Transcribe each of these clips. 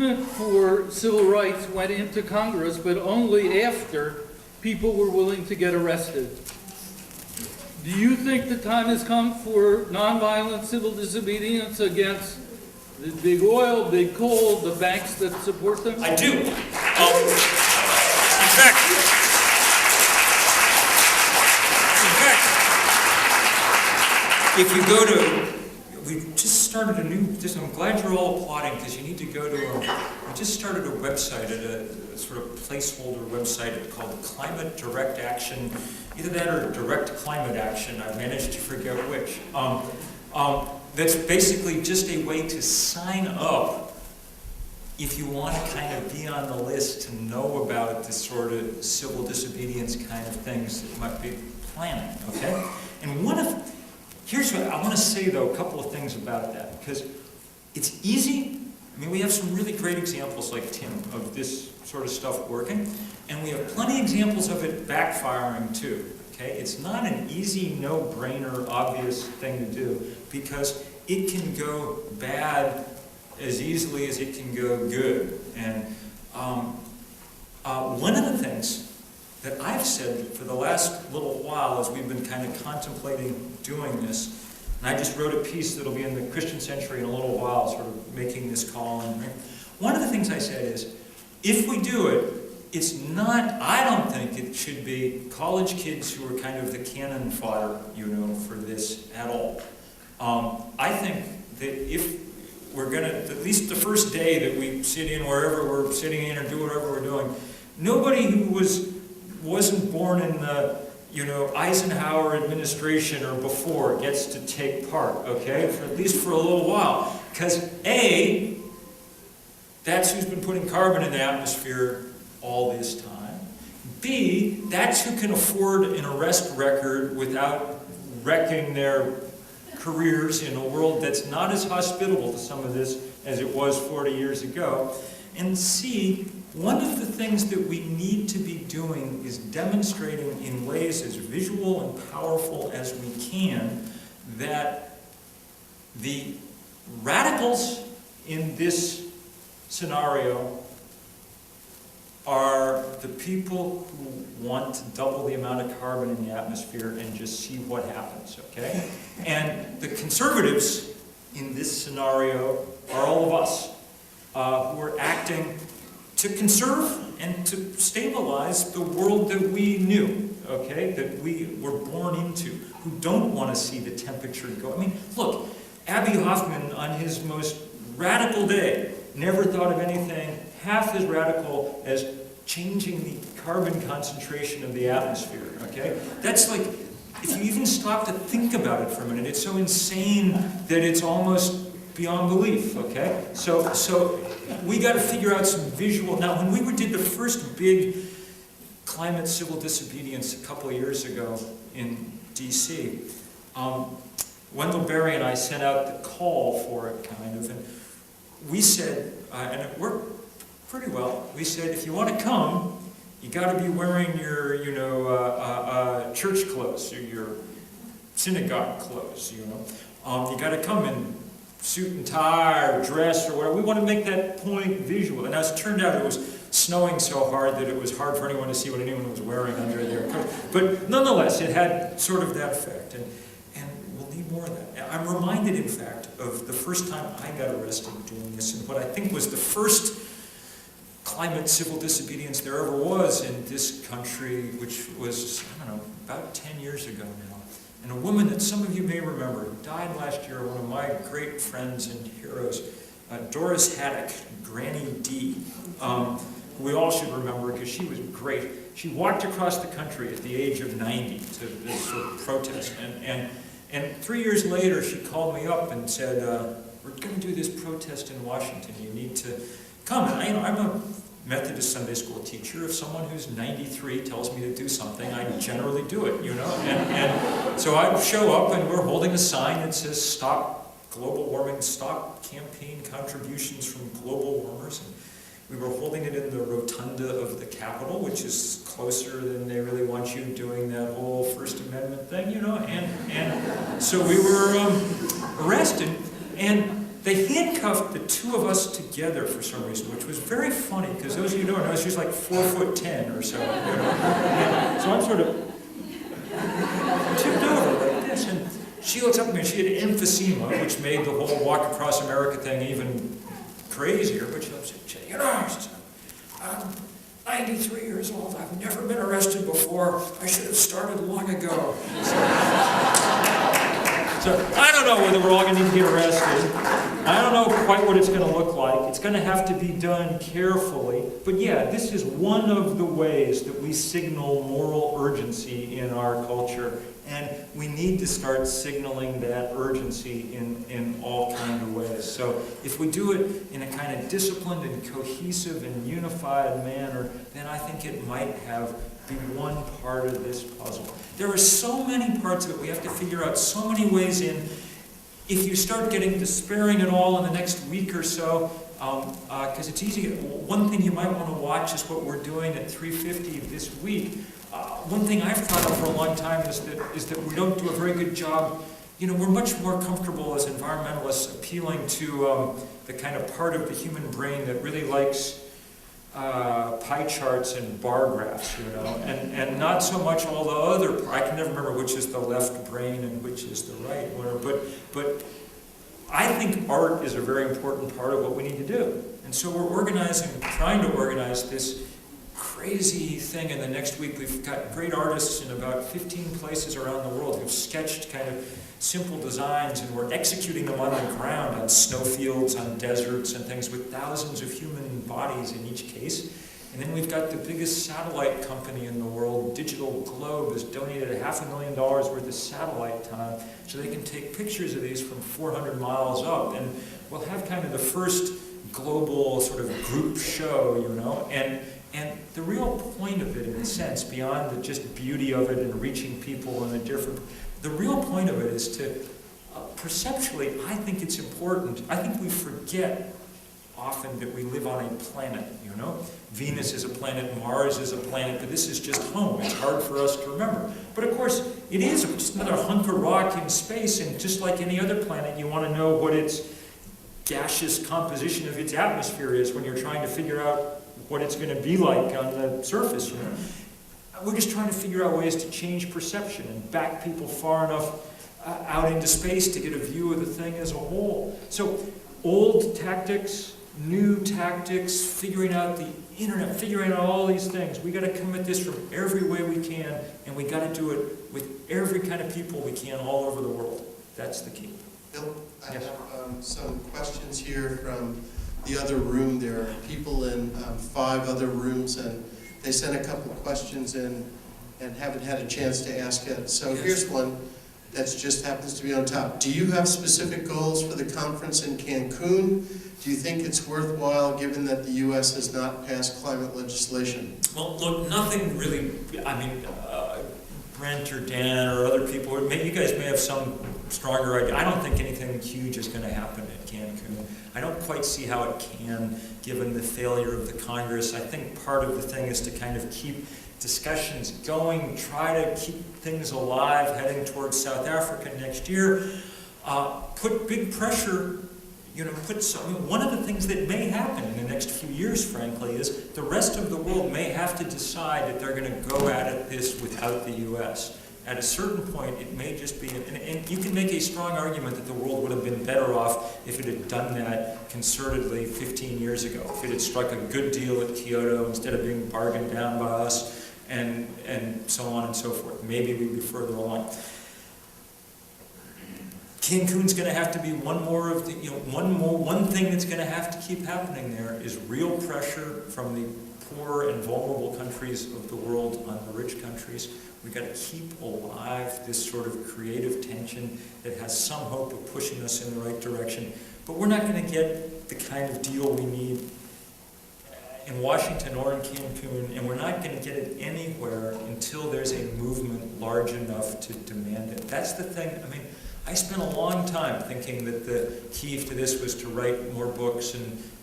movement for civil rights went into Congress, but only after people were willing to get arrested. Do you think the time has come for nonviolent civil disobedience against the big oil, big coal, the banks that support them? I do. If you go to, we just started a new, I'm glad you're all applauding because you need to go to we just started a website, a sort of placeholder website called Climate Direct Action, either that or Direct Climate Action, I managed to forget which. That's basically just a way to sign up if you want to kind of be on the list to know about the sort of civil disobedience kind of things that you might be planning, okay? And here's what I want to say, though, a couple of things about that, because it's easy. I mean, we have some really great examples like Tim of this sort of stuff working, and we have plenty of examples of it backfiring too, okay? It's not an easy, no-brainer, obvious thing to do, because it can go bad as easily as it can go good. And one of the things that I've said for the last little while as we've been kind of contemplating doing this, and I just wrote a piece that'll be in the Christian Century in a little while, sort of making this call. And one of the things I said is, if we do it, it's not, I don't think it should be college kids who are kind of the cannon fodder, for this at all. I think that if we're going to, at least the first day that we sit in wherever we're sitting in or do whatever we're doing, nobody who wasn't born in the Eisenhower administration or before gets to take part, okay? At least for a little while. Because A, that's who's been putting carbon in the atmosphere all this time. B, that's who can afford an arrest record without wrecking their careers in a world that's not as hospitable to some of this as it was 40 years ago. And C, one of the things that we need to be doing is demonstrating in ways as visual and powerful as we can that the radicals in this scenario are the people who want to double the amount of carbon in the atmosphere and just see what happens, okay? And the conservatives in this scenario are all of us who are acting to conserve and to stabilize the world that we knew, okay, that we were born into, who don't want to see the temperature go. I mean, look, Abbie Hoffman on his most radical day never thought of anything half as radical as changing the carbon concentration of the atmosphere, okay? That's like, if you even stop to think about it for a minute, it's so insane that it's almost beyond belief, okay? So we got to figure out some visual. Now, when we did the first big climate civil disobedience a couple of years ago in D.C., Wendell Berry and I sent out the call for it, kind of, and we said, and it worked pretty well, we said, if you want to come, you got to be wearing your, church clothes, or your synagogue clothes, you got to come in suit and tie or dress or whatever. We want to make that point visual. And as it turned out, it was snowing so hard that it was hard for anyone to see what anyone was wearing under their coat. But nonetheless, it had sort of that effect. And we'll need more of that. I'm reminded, in fact, of the first time I got arrested doing this, and what I think was the first climate civil disobedience there ever was in this country, which was, I don't know, about 10 years ago now. And a woman that some of you may remember, who died last year, one of my great friends and heroes, Doris Haddock, Granny D, who we all should remember because she was great. She walked across the country at the age of 90 to this sort of protest. And 3 years later, she called me up and said, we're going to do this protest in Washington. You need to come. And I'm a Methodist Sunday school teacher. If someone who's 93 tells me to do something, I generally do it, And so I show up, and we're holding a sign that says, "Stop Global Warming, Stop Campaign Contributions from Global Warmers." And we were holding it in the rotunda of the Capitol, which is closer than they really want you doing that whole First Amendment thing, And so we were arrested, and they handcuffed the two of us together for some reason, which was very funny, because those of you who don't know, she's like 4'10" or so. You know? And so I'm sort of tipped over like this, and she looks up at me, and she had emphysema, which made the whole walk across America thing even crazier, but she looks at me, you know, she said, I'm 93 years old, I've never been arrested before, I should have started long ago. So I don't know whether we're all going to need to get arrested. I don't know quite what it's going to look like. It's going to have to be done carefully. But yeah, this is one of the ways that we signal moral urgency in our culture. And we need to start signaling that urgency in all kinds of ways. So if we do it in a kind of disciplined and cohesive and unified manner, then I think it might be one part of this puzzle. There are so many parts of it. We have to figure out so many ways in. If you start getting despairing at all in the next week or so, because it's easy. One thing you might want to watch is what we're doing at 350 this week. One thing I've thought of for a long time is that we don't do a very good job. You know, we're much more comfortable as environmentalists appealing to the kind of part of the human brain that really likes pie charts and bar graphs, you know, and not so much all the other. I can never remember which is the left brain and which is the right one. But I think art is a very important part of what we need to do, and so we're trying to organize this crazy thing. In the next week, we've got great artists in about 15 places around the world who've sketched kind of simple designs, and we're executing them on the ground, on snowfields, on deserts, and things with thousands of human bodies in each case. And then we've got the biggest satellite company in the world, Digital Globe, has donated $500,000 worth of satellite time so they can take pictures of these from 400 miles up. And we'll have kind of the first global sort of group show, you know, and the real point of it, in a sense, beyond the just beauty of it and reaching people in a different, the real point of it is to, perceptually, I think it's important. I think we forget often that we live on a planet, you know? Venus is a planet, Mars is a planet, but this is just home. It's hard for us to remember. But of course, it is just another hunk of rock in space, and just like any other planet, you want to know what its gaseous composition of its atmosphere is when you're trying to figure out what it's going to be like on the surface, you know? We're just trying to figure out ways to change perception and back people far enough out into space to get a view of the thing as a whole. So old tactics, new tactics, figuring out the internet, figuring out all these things. We got to come at this from every way we can, and we got to do it with every kind of people we can all over the world. That's the key. Bill, I Yes. have some questions here from the other room. There are people in 5 other rooms, and they sent a couple of questions in and haven't had a chance to ask it. So Yes. Here's one that just happens to be on top. Do you have specific goals for the conference in Cancun? Do you think it's worthwhile given that the U.S. has not passed climate legislation? Well, look, nothing really, I mean, Brent or Dan or other people, or maybe you guys may have some stronger idea. I don't think anything huge is going to happen at Cancun. I don't quite see how it can, given the failure of the Congress. I think part of the thing is to kind of keep discussions going, try to keep things alive heading towards South Africa next year, put big pressure, you know, one of the things that may happen in the next few years, frankly, is the rest of the world may have to decide that they're going to go at this without the U.S. At a certain point, it may just be, and you can make a strong argument that the world would have been better off if it had done that concertedly 15 years ago, if it had struck a good deal at Kyoto instead of being bargained down by us, and so on and so forth. Maybe we'd be further along. Cancun's going to have to be one more of the, one thing that's going to have to keep happening there is real pressure from the poor and vulnerable countries of the world on the rich countries. We've got to keep alive this sort of creative tension that has some hope of pushing us in the right direction. But we're not going to get the kind of deal we need in Washington or in Cancun, and we're not going to get it anywhere until there's a movement large enough to demand it. That's the thing. I mean, I spent a long time thinking that the key to this was to write more books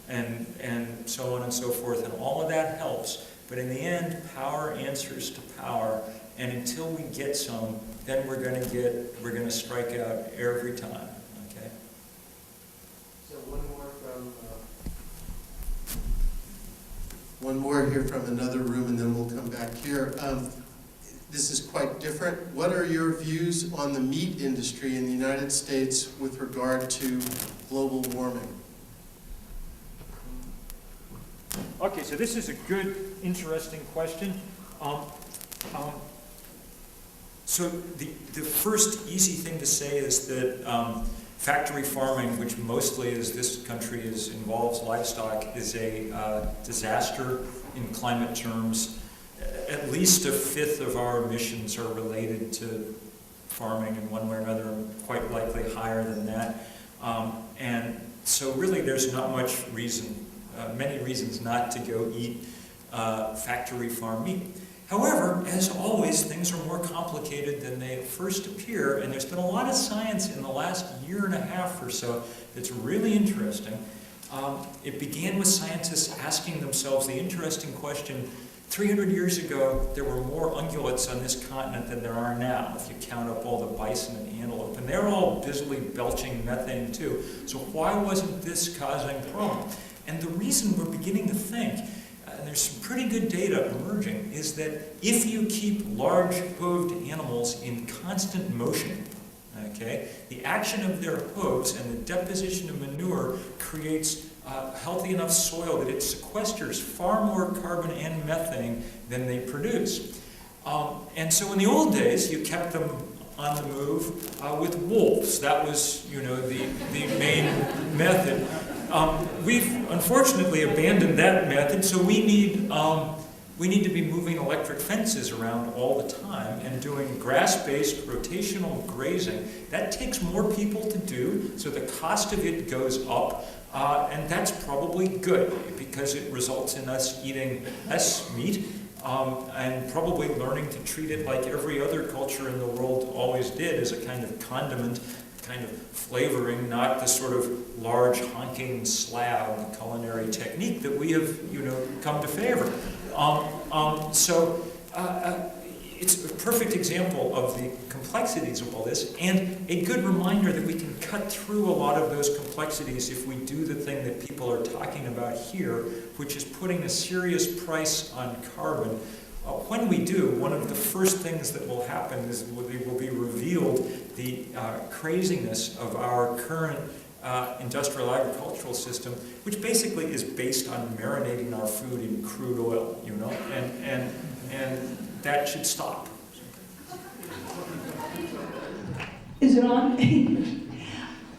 and so on and so forth, and all of that helps. But in the end, power answers to power, and until we get some, then we're going to strike out every time. Okay. So one more here from another room, and then we'll come back here. This is quite different. What are your views on the meat industry in the United States with regard to global warming? Okay, so this is a good, interesting question. So the first easy thing to say is that factory farming, which mostly as this country involves livestock, is a disaster in climate terms. At least a fifth of our emissions are related to farming in one way or another, quite likely higher than that. And so really there's not much reason, many reasons not to go eat factory farm meat. However, as always, things are more complicated than they first appear, and there's been a lot of science in the last year and a half or so that's really interesting. It began with scientists asking themselves the interesting question, 300 years ago, there were more ungulates on this continent than there are now, if you count up all the bison and antelope. And they're all busily belching methane too. So why wasn't this causing a problem? And the reason we're beginning to think, and there's some pretty good data emerging, is that if you keep large hooved animals in constant motion, okay, the action of their hooves and the deposition of manure creates healthy enough soil that it sequesters far more carbon and methane than they produce. And so in the old days, you kept them on the move with wolves. That was, you know, the main method. We've unfortunately abandoned that method, so we need to be moving electric fences around all the time and doing grass-based rotational grazing. That takes more people to do, so the cost of it goes up. And that's probably good because it results in us eating less meat and probably learning to treat it like every other culture in the world always did, as a kind of condiment, kind of flavoring, not the sort of large honking slab culinary technique that we have, you know, come to favor. It's a perfect example of the complexities of all this, and a good reminder that we can cut through a lot of those complexities if we do the thing that people are talking about here, which is putting a serious price on carbon. When we do, one of the first things that will happen is it will be revealed the craziness of our current industrial agricultural system, which basically is based on marinating our food in crude oil, you know, and that should stop. Is it on?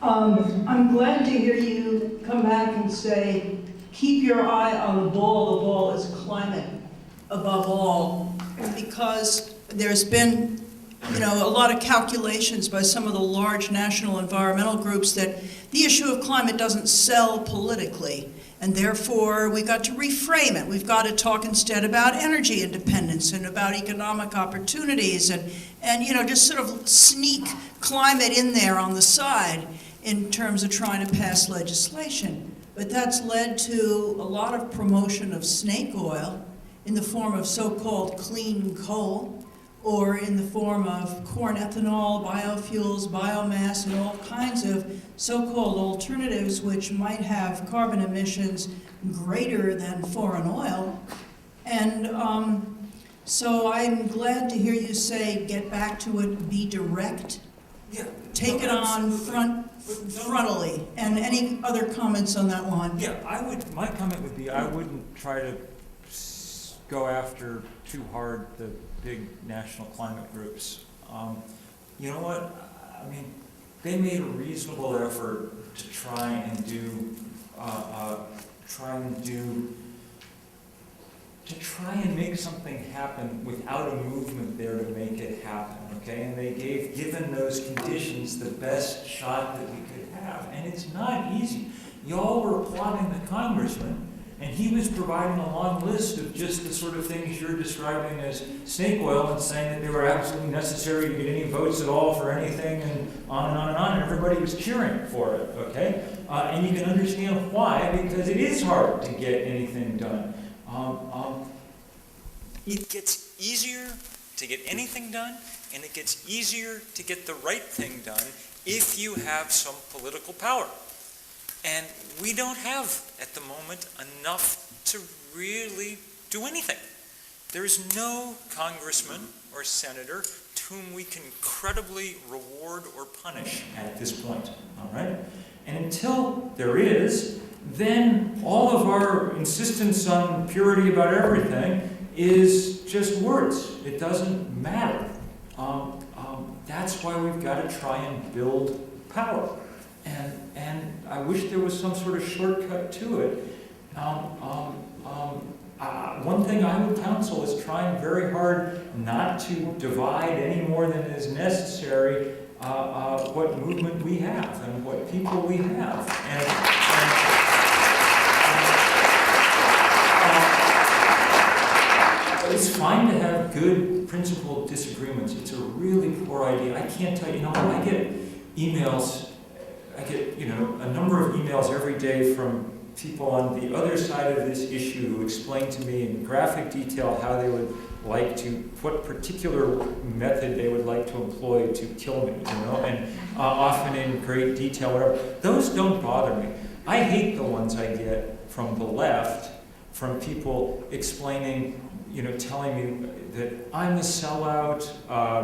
I'm glad to hear you come back and say, keep your eye on the ball. The ball is climate above all, because there's been, you know, a lot of calculations by some of the large national environmental groups that the issue of climate doesn't sell politically. And therefore, we got to reframe it. We've got to talk instead about energy independence and about economic opportunities and you know, just sort of sneak climate in there on the side in terms of trying to pass legislation. But that's led to a lot of promotion of snake oil in the form of so-called clean coal, or in the form of corn ethanol, biofuels, biomass, and all kinds of so-called alternatives which might have carbon emissions greater than foreign oil. And so I'm glad to hear you say, get back to it, be direct. Yeah. Take it on frontally. And any other comments on that line? Yeah, my comment would be I wouldn't try to go after too hard the big national climate groups. You know what? I mean, they made a reasonable effort to try and make something happen without a movement there to make it happen, okay? And they given those conditions, the best shot that we could have. And it's not easy. Y'all were applauding the congressman, and he was providing a long list of just the sort of things you're describing as snake oil and saying that they were absolutely necessary to get any votes at all for anything, and on and on and on, and everybody was cheering for it, okay? And you can understand why, because it is hard to get anything done. It gets easier to get anything done, and it gets easier to get the right thing done if you have some political power. And we don't have, at the moment, enough to really do anything. There is no congressman or senator to whom we can credibly reward or punish at this point, all right? And until there is, then all of our insistence on purity about everything is just words. It doesn't matter. That's why we've got to try and build power. And I wish there was some sort of shortcut to it. One thing I would counsel is trying very hard not to divide any more than is necessary what movement we have and what people we have. It's fine to have good principled disagreements. It's a really poor idea. I can't tell you, I get emails, a number of emails every day from people on the other side of this issue who explain to me in graphic detail how they would like to, what particular method they would like to employ to kill me, and often in great detail, whatever. Those don't bother me. I hate the ones I get from the left, from people explaining, telling me that I'm a sellout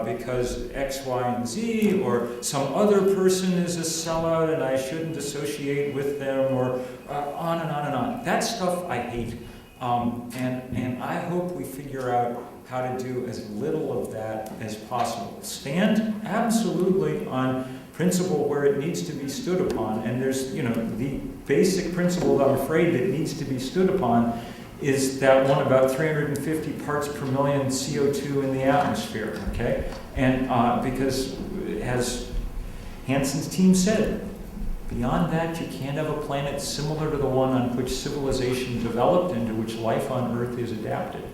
because X, Y, and Z, or some other person is a sellout and I shouldn't associate with them, or on and on and on. That stuff I hate. And I hope we figure out how to do as little of that as possible. Stand absolutely on principle where it needs to be stood upon. And there's, the basic principle I'm afraid that needs to be stood upon is that one about 350 parts per million CO2 in the atmosphere, okay? And because, as Hanson's team said, beyond that you can't have a planet similar to the one on which civilization developed and to which life on Earth is adapted.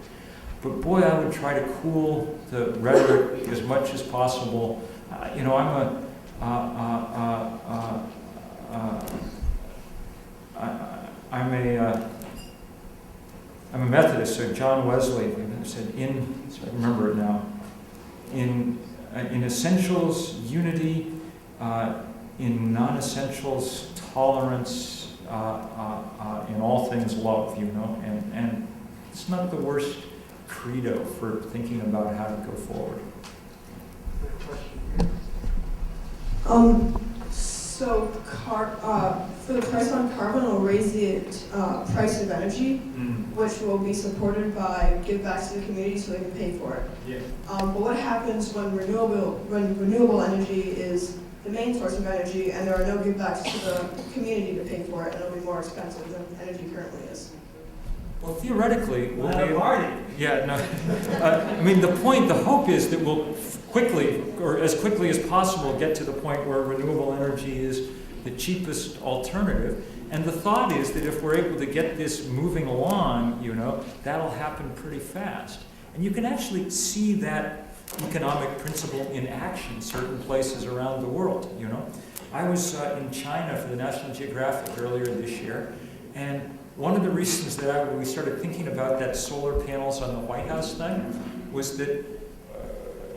But boy, I would try to cool the rhetoric as much as possible. I'm a Methodist, so John Wesley said, so I remember it now, in essentials, unity, in non-essentials, tolerance, in all things, love, and it's not the worst credo for thinking about how to go forward. So for the price on carbon will raise the price of energy, which will be supported by give back to the community so they can pay for it. Yeah. But what happens when renewable energy is the main source of energy and there are no give backs to the community to pay for it, and it'll be more expensive than energy currently is? Well, theoretically, we'll be party. Yeah, no. The hope is that we'll quickly, or as quickly as possible, get to the point where renewable energy is the cheapest alternative. And the thought is that if we're able to get this moving along, that'll happen pretty fast. And you can actually see that economic principle in action certain places around the world, I was in China for the National Geographic earlier this year, and one of the reasons that we started thinking about that solar panels on the White House thing was that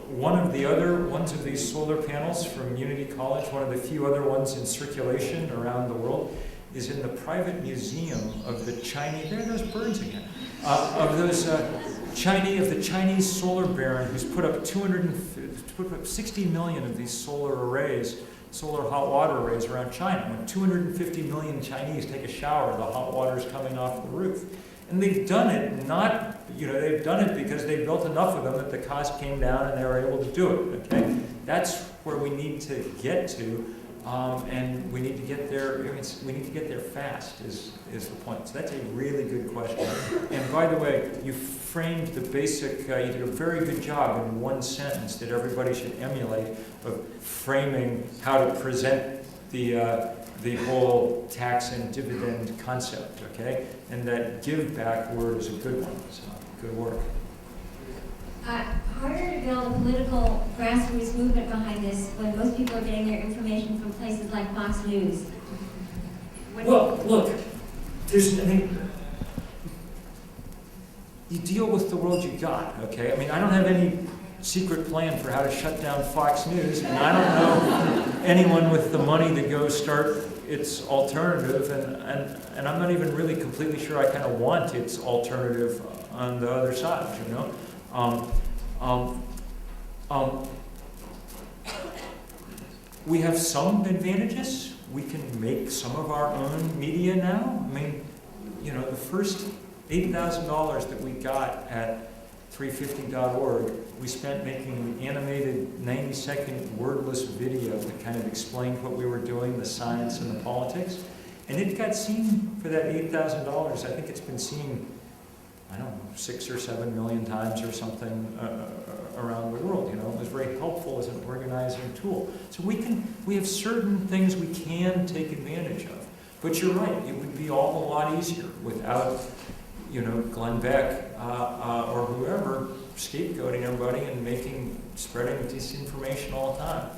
one of the other ones of these solar panels from Unity College, one of the few other ones in circulation around the world, is in the private museum of the Chinese, there are those birds again, of the Chinese solar baron who's put up 60 million of these solar arrays, solar hot water arrays around China. When 250 million Chinese take a shower, the hot water is coming off the roof. And they've done it they've done it because they built enough of them that the cost came down and they were able to do it, okay? That's where we need to get to, and we need to get there, we need to get there fast is the point. So that's a really good question. And by the way, you framed the basic, you did a very good job in one sentence that everybody should emulate of framing how to present the whole tax and dividend concept, okay? And that give back word is a good one, so good work. Harder to build a political grassroots movement behind this when most people are getting their information from places like Fox News. Well, look, you deal with the world you got, okay? I don't have any secret plan for how to shut down Fox News, and I don't know anyone with the money to go start its alternative, and I'm not even really completely sure I kind of want its alternative on the other side, you know? We have some advantages. We can make some of our own media now. I mean, you know, the first $8,000 that we got at 350.org, we spent making an animated 90-second wordless video that kind of explained what we were doing, the science and the politics. And it got seen for that $8,000. I think it's been seen, I don't know, 6 or 7 million times or something around the world. You know, it was very helpful as an organizing tool. So we have certain things we can take advantage of. But you're right, it would be all a lot easier without, you know, Glenn Beck or whoever scapegoating everybody and spreading disinformation all the time.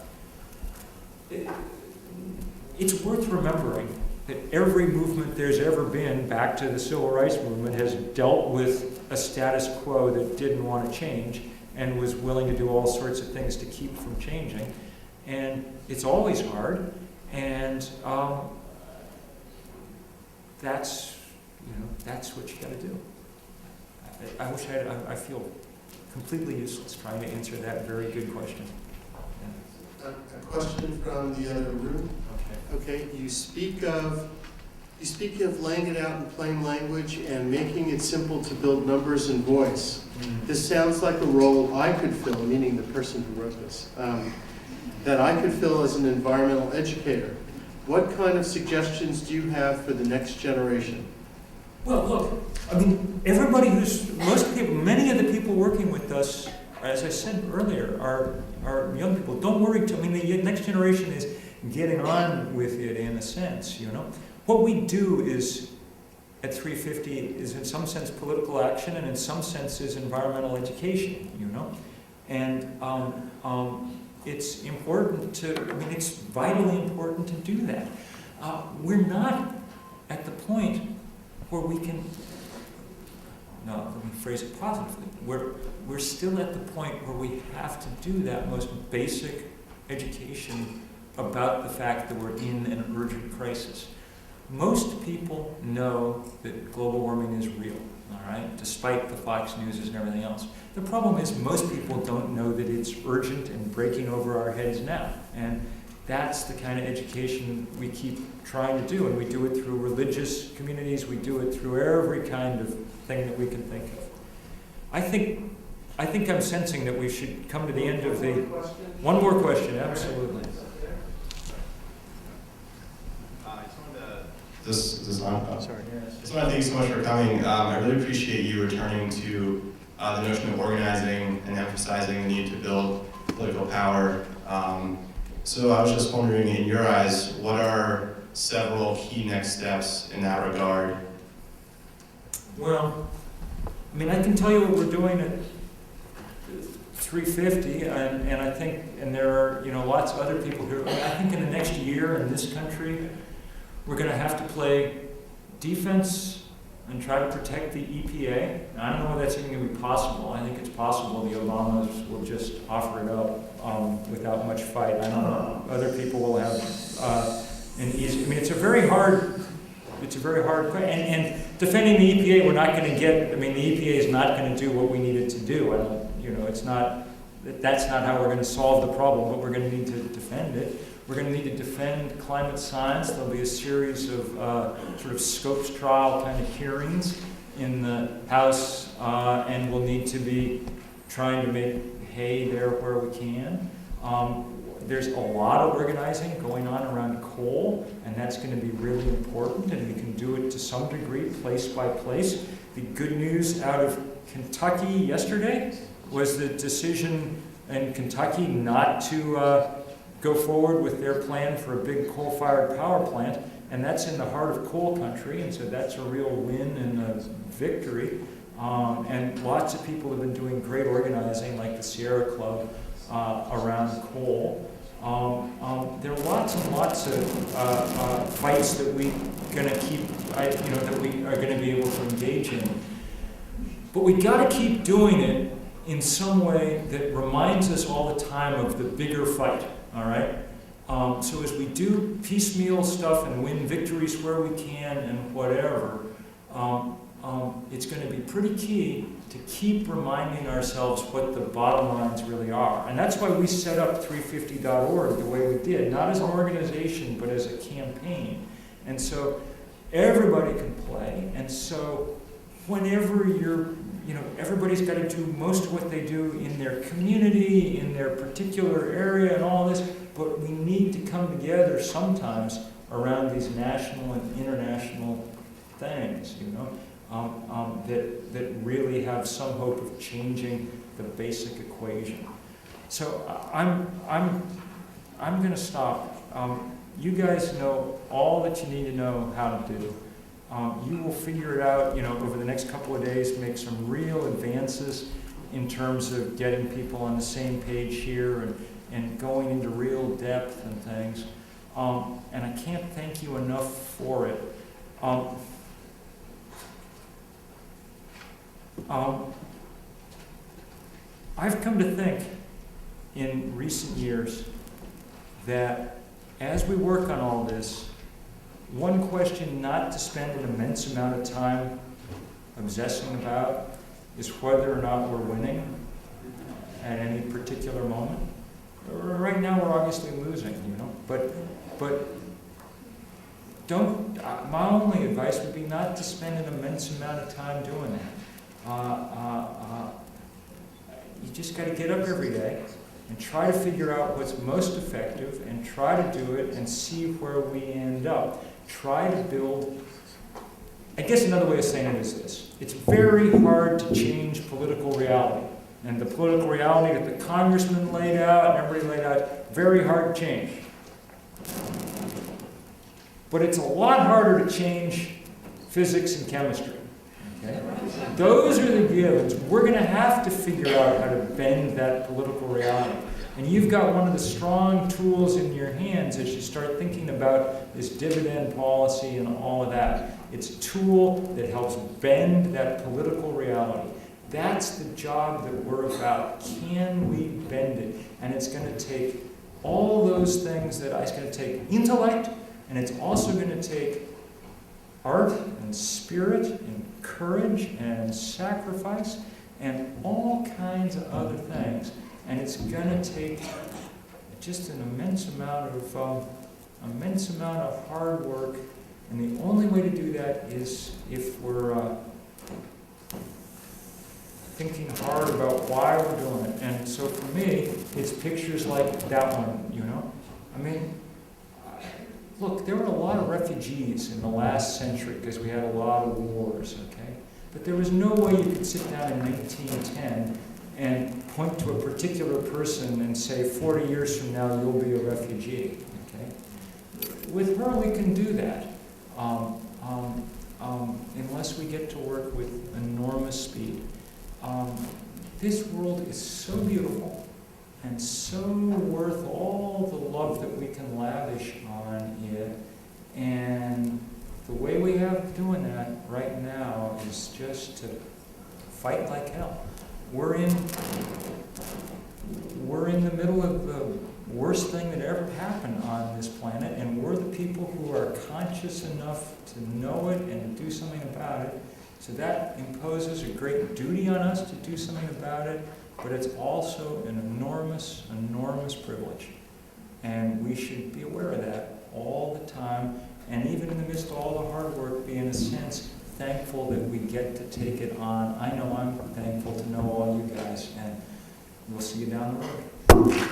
It's worth remembering that every movement there's ever been, back to the civil rights movement, has dealt with a status quo that didn't want to change and was willing to do all sorts of things to keep from changing. And it's always hard, and that's what you got to do. I wish I feel completely useless trying to answer that very good question. A question from the other room. Okay, you speak of laying it out in plain language and making it simple to build numbers and voice. This sounds like a role I could fill, meaning the person who wrote this, that I could fill as an environmental educator. What kind of suggestions do you have for the next generation? Well, look, I mean, many of the people working with us, as I said earlier, are young people. Don't worry, the next generation is getting on with it in a sense, you know. What we do is, at 350, is in some sense political action, and in some sense is environmental education, you know. And it's important it's vitally important to do that. We're not at the point where we can, no, let me phrase it positively. We're still at the point where we have to do that most basic education about the fact that we're in an urgent crisis. Most people know that global warming is real, all right, despite the Fox News and everything else. The problem is most people don't know that it's urgent and breaking over our heads now. And that's the kind of education we keep trying to do, and we do it through religious communities, we do it through every kind of thing that we can think of. I think I'm sensing that we should come to the end of the... One more question, absolutely. This is on. Sorry. Just want to thank you so much for coming. I really appreciate you returning to the notion of organizing and emphasizing the need to build political power. So I was just wondering, in your eyes, what are several key next steps in that regard? Well, I mean, I can tell you what we're doing at 350, and I think, and there are, you know, lots of other people who, I think in the next year in this country, we're going to have to play defense and try to protect the EPA. And I don't know whether that's even going to be possible. I think it's possible the Obamas will just offer it up without much fight. I don't know. Other people will have an easy. I mean, it's a very hard question. And defending the EPA, we're not going to get. I mean, the EPA is not going to do what we need it to do. I don't. You know, it's not. That's not how we're going to solve the problem. But we're going to need to defend it. We're going to need to defend climate science. There'll be a series of sort of scopes trial kind of hearings in the House, and we'll need to be trying to make hay there where we can. There's a lot of organizing going on around coal, and that's going to be really important, and we can do it to some degree, place by place. The good news out of Kentucky yesterday was the decision in Kentucky not to go forward with their plan for a big coal-fired power plant, and that's in the heart of coal country, and so that's a real win and a victory. And lots of people have been doing great organizing, like the Sierra Club, around coal. There are lots and lots of fights that we're going to keep, that we are going to be able to engage in. But we got to keep doing it in some way that reminds us all the time of the bigger fight. All right? So as we do piecemeal stuff and win victories where we can and whatever, it's going to be pretty key to keep reminding ourselves what the bottom lines really are. And that's why we set up 350.org the way we did, not as an organization, but as a campaign. And so everybody can play. And so whenever everybody's got to do most of what they do in their community, in their particular area and all this, but we need to come together sometimes around these national and international things, that really have some hope of changing the basic equation. So I'm going to stop. You guys know all that you need to know how to do. You will figure it out, over the next couple of days, make some real advances in terms of getting people on the same page here and going into real depth and things. And I can't thank you enough for it. I've come to think in recent years that as we work on all this, one question not to spend an immense amount of time obsessing about is whether or not we're winning at any particular moment. Right now we're obviously losing, but don't, my only advice would be not to spend an immense amount of time doing that. You just got to get up every day and try to figure out what's most effective and try to do it and see where we end up. Try to build, I guess another way of saying it is this: it's very hard to change political reality. And the political reality that the congressman laid out and everybody laid out, very hard to change. But it's a lot harder to change physics and chemistry. Okay? Those are the givens. We're going to have to figure out how to bend that political reality. And you've got one of the strong tools in your hands as you start thinking about this dividend policy and all of that. It's a tool that helps bend that political reality. That's the job that we're about. Can we bend it? And it's going to take all those things it's going to take intellect, and it's also going to take art and spirit and courage and sacrifice and all kinds of other things. And it's going to take just an immense amount of hard work. And the only way to do that is if we're thinking hard about why we're doing it. And so for me, it's pictures like that one, I mean, look, there were a lot of refugees in the last century because we had a lot of wars, okay? But there was no way you could sit down in 1910 and point to a particular person and say, 40 years from now, you'll be a refugee, okay? With her, we can do that, unless we get to work with enormous speed. This world is so beautiful and so worth all the love that we can lavish on it. And the way we have doing that right now is just to fight like hell. We're in the middle of the worst thing that ever happened on this planet, and we're the people who are conscious enough to know it and to do something about it. So that imposes a great duty on us to do something about it, but it's also an enormous, enormous privilege. And we should be aware of that all the time, and even in the midst of all the hard work, be in a sense thankful that we get to take it on. I know I'm thankful to know all you guys, and we'll see you down the road.